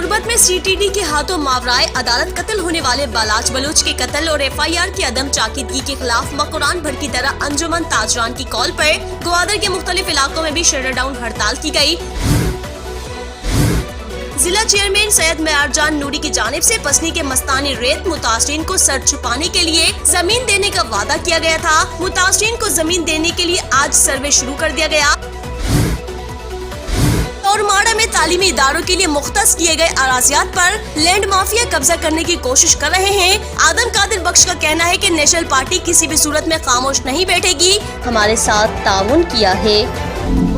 तुर्बत में CTD के हाथों मावराए अदालत कत्ल होने वाले बालाच बलूच के कत्ल और FIR की अदम चाकिदगी के खिलाफ मकुरान भर की तरह अंजुमन ताजरान की कॉल पर ग्वादर के मुख्तलिफ इलाकों में भी शटर डाउन हड़ताल की गई। जिला चेयरमैन सैयद मेयारजान नूरी की जानिब से पसनी के मस्तानी रेत मुतासरीन को सर छुपाने के लिए जमीन देने का वादा किया गया था। मुतासरीन को जमीन देने के लिए आज सर्वे शुरू कर दिया गया। औरमाड़ा में तालीमी इदारों के लिए मुख्तस किए गए अराजियात पर लैंड माफिया कब्जा करने की कोशिश कर रहे हैं। आदम कादिर बख्श का कहना है कि नेशनल पार्टी किसी भी सूरत में खामोश नहीं बैठेगी। हमारे साथ ताउन किया है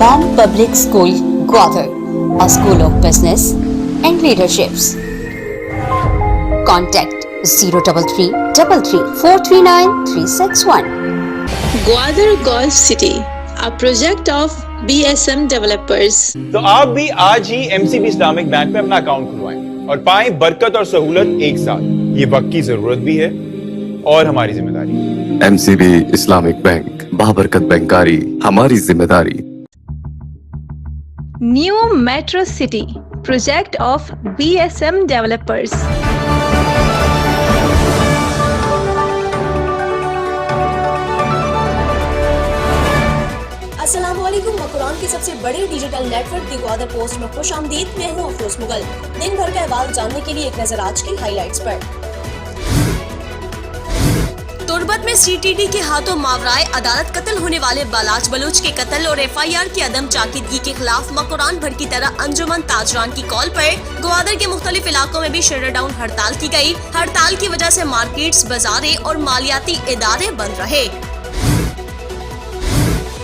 BAM Public School, Gwadar, a school of business and leaderships. Contact 033 33 439 361. Gwadar Golf City, a project of BSM developers. तो आप भी आज ही MCB इस्लामिक बैंक में अपना अकाउंट खुलवाएं और पाएं बरकत और सहूलत एक साथ। ये वक्त की जरूरत भी है और हमारी जिम्मेदारी। MCB इस्लामिक बैंक, बाबरकत बैंकारी हमारी जिम्मेदारी। New Metro City, project of BSM developers. अस्सलामुअलैकुम। मकुरान के सबसे बड़े डिजिटल नेटवर्क दी ग्वादर पोस्ट में खुशामदीद। मैं हूँ अफरोज मुगल। दिन भर का अहवाल जानने के लिए एक नजर आज की हाईलाइट्स पर। तुर्बत में CTD के हाथों मावराए अदालत कत्ल होने वाले बालाच बलूच के कत्ल और FIR की अदम चाकिदगी के खिलाफ मकुरान भर की तरह अंजुमन ताजरान की कॉल पर ग्वादर के मुख्तलिफ इलाकों में भी शटर डाउन हड़ताल की गई। हड़ताल की वजह से मार्केट्स, बाजारें और मालियाती इदारे बंद रहे।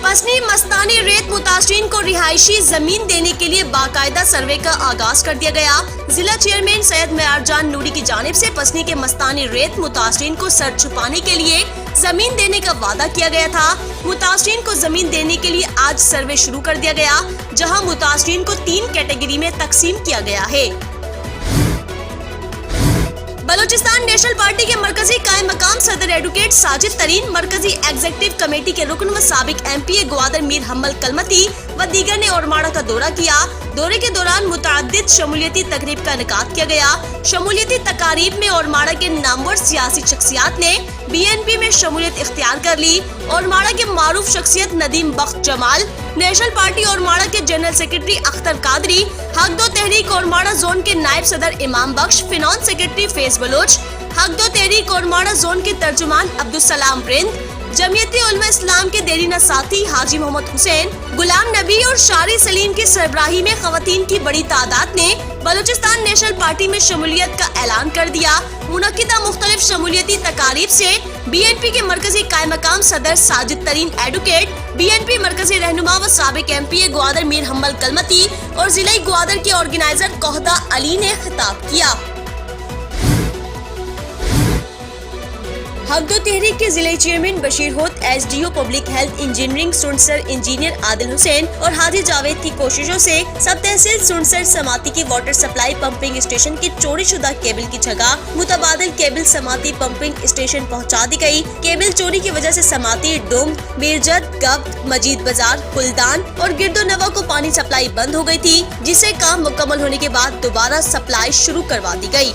पसनी मस्तानी रेत मुतासरीन को रिहायशी जमीन देने के लिए बाकायदा सर्वे का आगाज कर दिया गया। जिला चेयरमैन सैयद मेयारजान नूरी की जानिब से पसनी के मस्तानी रेत मुतासरीन को सर छुपाने के लिए जमीन देने का वादा किया गया था। मुतासरीन को जमीन देने के लिए आज सर्वे शुरू कर दिया गया, जहां मुतासरीन को 3 कैटेगरी में तकसीम किया गया है। बलूचिस्तान नेशनल पार्टी के मरकजी कायम मकाम सदर एडवोकेट साजिद तरीन, मरकजी एग्जीक्यूटिव कमेटी के रुकन व साबिक MPA ग्वादर मीर हम्मल कलमती व दीगर ने औरमाड़ा का दौरा किया। दौरे के दौरान मुतअद्दिद शमूलियती तकरीब का इनेकाद किया गया। शमूलियती तकारीब में औरमाड़ा के नामवर सियासी शख्सियात ने BNP में शमूलियत इख्तियार कर ली। औरमाड़ा के मारूफ शख्सियत नदीम बख्श जमाल, नेशनल पार्टी औरमाड़ा के जनरल सेक्रेटरी अख्तर कादरी, हक दो तहरीक औरमाड़ा जोन के नायब सदर इमाम बख्श, फिनांस सेक्रेटरी फैज बलोच, हक दो तहरीक औरमाड़ा जोन के तर्जुमान अब्दुल सलाम रिंद, जमीयती उलमा इस्लाम के देरीना साथी हाजी मोहम्मद हुसैन, गुलाम नबी और शारी सलीम की सरबराही में खवातीन की बड़ी तादाद ने बलूचिस्तान नेशनल पार्टी में शमूलियत का ऐलान कर दिया। मुनक्किदा मुख्तलिफ शमूलियती तकारीब से BNP के मरकजी कायम मकाम सदर साजिद तरीन एडवोकेट, BNP मरकजी रहनुमा व साबिक MPA ग्वादर मीर हम्मल कलमती और जिले ग्वादर के ऑर्गेनाइजर कोहदा अली ने खिताब किया। हक दो तहरीक के जिले chairman Bashir Hoth, SDO public health engineering सुनसर इंजीनियर आदिल हुसैन और हाजी जावेद की कोशिशों से सब तहसील सुनसर समाती की वाटर सप्लाई पंपिंग स्टेशन के चोरी शुदा केबल की जगह मुतबादिल केबल समाती पंपिंग स्टेशन पहुंचा दी गई। केबल चोरी की वजह से समाती, डुम, मीरजत, गब्द, मजीद बाजार, कुलदान और गिरदो नवा को पानी सप्लाई बंद हो गई थी, जिसे काम मुकम्मल होने के बाद दोबारा सप्लाई शुरू करवा दी गई।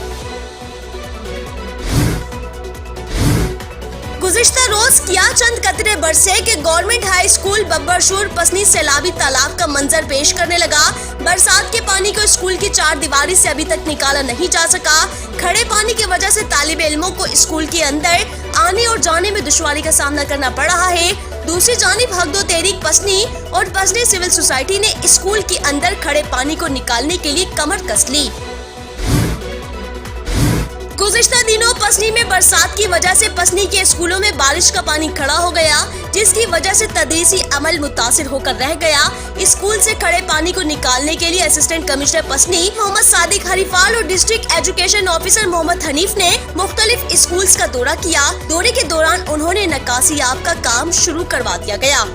गुज़िश्ता रोज क्या चंद कतरे बरसे के गवर्नमेंट हाई स्कूल बब्बरशूर पसनी सैलाबी तालाब का मंजर पेश करने लगा। बरसात के पानी को स्कूल की 4 दीवारी से अभी तक निकाला नहीं जा सका। खड़े पानी की वजह से तालिबे इल्मों को स्कूल के अंदर आने और जाने में दुश्वारी का सामना करना पड़ रहा है। दूसरी जानिब हक दो तहरीक पसनी और पसनी सिविल सोसाइटी ने स्कूल के अंदर खड़े पानी को निकालने के लिए कमर कस ली। गुज़िश्ता दिनों पसनी में बरसात की वजह से पसनी के स्कूलों में बारिश का पानी खड़ा हो गया, जिसकी वजह से तदरीसी अमल मुतासिर होकर रह गया। स्कूल से खड़े पानी को निकालने के लिए असिस्टेंट कमिश्नर पसनी मोहम्मद सादिक हरीफाल और district education officer Mohammad Hanif ने मुख्तलिफ स्कूल्स का दौरा किया। दौरे के दौरान उन्होंने नक्कासियाब का काम शुरू करवा दिया गया।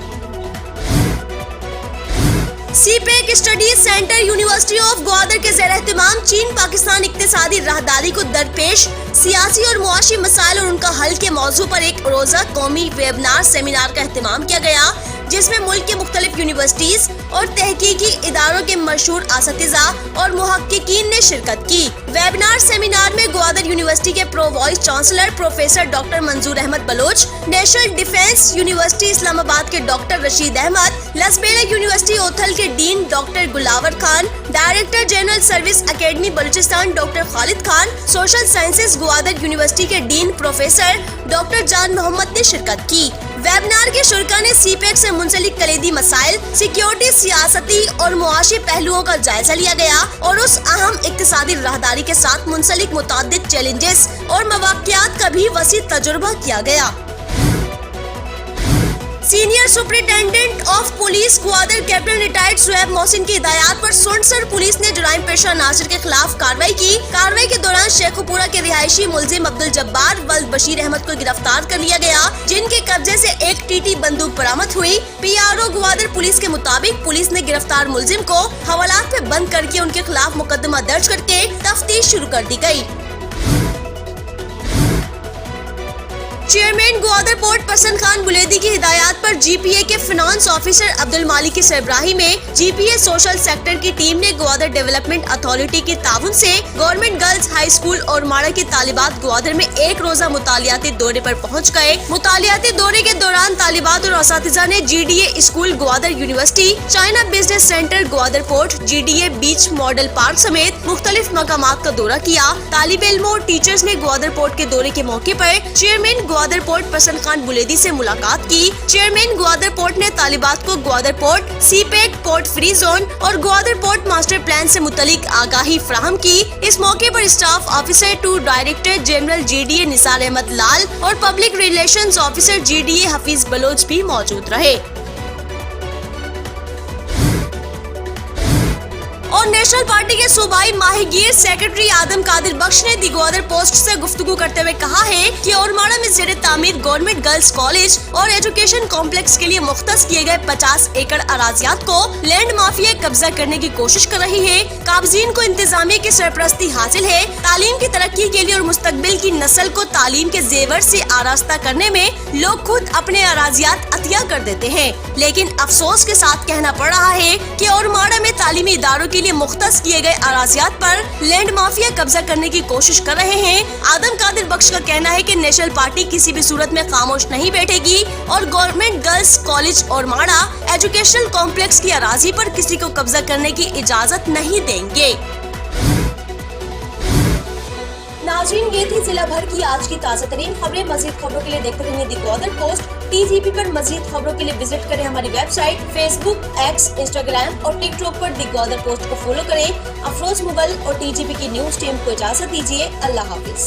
CPEC studies centre university of Gwadar के ज़ेर एहतमाम चीन पाकिस्तान इक्तिसादी राहदारी को दरपेश सियासी और मुआशी मसाइल और उनका हल के मौजू पर एक रोजा कौमी वेबिनार सेमिनार का एहतमाम किया गया। जिसमें मुल्क के मुख्तलिफ यूनिवर्सिटीज और तहकीकी इदारों के मशहूर असतिज़ा और मुहक्किकीन ने शिरकत की। वेबिनार सेमिनार में ग्वादर यूनिवर्सिटी के pro vice chancellor professor doctor Manzoor Ahmed Baloch, national defence university Islamabad के डॉक्टर रशीद अहमद, लसबेला यूनिवर्सिटी ओथल के dean doctor Gulawar Khan, director general service academy Balochistan doctor Khalid Khan, social sciences Gwadar university के dean professor doctor Jan Mohammad ने शिरकत की। वेबिनार के शुरका ने सीपेक से मुंसलिक कलीदी मसाइल, सिक्योरिटी, सियासती और मुआशी पहलुओं का जायजा लिया गया और उस अहम इक्तिसादी राहदारी के साथ मुंसलिक मुताद्दिद चैलेंजेस और मवाक़ियात का भी वसी तजुर्बा किया गया। Senior superintendent of police Gwadar captain retired Suhaib Mohsin की हिदायत पर सुनसर पुलिस ने जुराइम पेशा नासिर के खिलाफ कार्रवाई की। कार्रवाई के दौरान शेखुपुरा के रिहायशी मुलजिम अब्दुल जब्बार वल्द बशीर अहमद को गिरफ्तार कर लिया गया, जिनके कब्जे से एक टीटी बंदूक बरामद हुई। PRO ग्वादर पुलिस के मुताबिक पुलिस ने गिरफ्तार मुलजिम को हवालात पे बंद करके उनके खिलाफ मुकदमा दर्ज करके तफ्तीश शुरू कर दी गयी। चेयरमैन ग्वादर पोर्ट पसंद खान बुलेदी की हिदायत पर GPA के फाइनेंस ऑफिसर अब्दुल मालिक की सरबराही में GPA सोशल सेक्टर की टीम ने ग्वादर डेवलपमेंट अथॉरिटी की ताउन से गवर्नमेंट गर्ल्स हाई स्कूल और माड़ा की तालिबात ग्वादर में एक रोजा मुतालियाती दौरे पर पहुंच गए। मुतालियाती दौरे के दौरान तालिबात और असातिज़ा ने GDA school Gwadar university, China business centre Gwadar port, GDA बीच मॉडल पार्क समेत मुख्तलिफ मकामात का दौरा किया। तालिब इल्मों और टीचर्स ने ग्वादर पोर्ट के दौरे के मौके पर चेयरमैन ग्वादर पोर्ट पसंद खान बुलेदी से मुलाकात की। चेयरमैन ग्वादर पोर्ट ने तालिबात को Gwadar port, CPEC, port free zone और ग्वादर पोर्ट मास्टर प्लान से मुतलिक आगाही फराहम की। इस मौके पर staff officer to director general GDA Nisar Ahmed Lal और public relations officer GDA Hafeez Baloch भी मौजूद रहे। और नेशनल पार्टी के सूबाई माहिगीर सेक्रेटरी आदम कादिर बख्श ने दी ग्वादर पोस्ट से गुफ्तगू करते हुए कहा है कि ओरमाड़ा में ज़ेरे तामीर गवर्नमेंट गर्ल्स कॉलेज और एजुकेशन कॉम्प्लेक्स के लिए मुख्तस किए गए 50 एकड़ अराजियात को लैंड माफिया कब्जा करने की कोशिश कर रही है। काबजीन को इंतजामिया की सरपरस्ती हासिल है। तालीम की तरक्की के लिए और मुस्तकबिल की नस्ल को तालीम के जेवर से आरास्ता करने में लोग खुद अपने अराजियात अतिया कर देते हैं, लेकिन अफसोस के साथ कहना पड़ रहा है कि ओरमाड़ा में तालीमी इदारों के लिए मुख्तस किए गए अराजियात पर लैंड माफिया कब्जा करने की कोशिश कर रहे हैं। आदम कादिर बख्श का कहना है कि नेशनल पार्टी किसी भी सूरत में खामोश नहीं बैठेगी और government girls college Ormara educational complex की अराजी पर किसी को कब्जा करने की इजाजत नहीं देंगे। नाज़रीन, ये थी जिला भर की आज की ताज़ा तरीन खबरें। मज़ीद खबरों के लिए देखते रहिए दी ग्वादर पोस्ट। TGP पर मज़ीद खबरों के लिए विजिट करें हमारी वेबसाइट, फेसबुक, X, इंस्टाग्राम और टिकटॉक पर दी ग्वादर पोस्ट को फॉलो करें। अफरोज मुगल और TGP की न्यूज टीम को इजाजत दीजिए। अल्लाह हाफिज।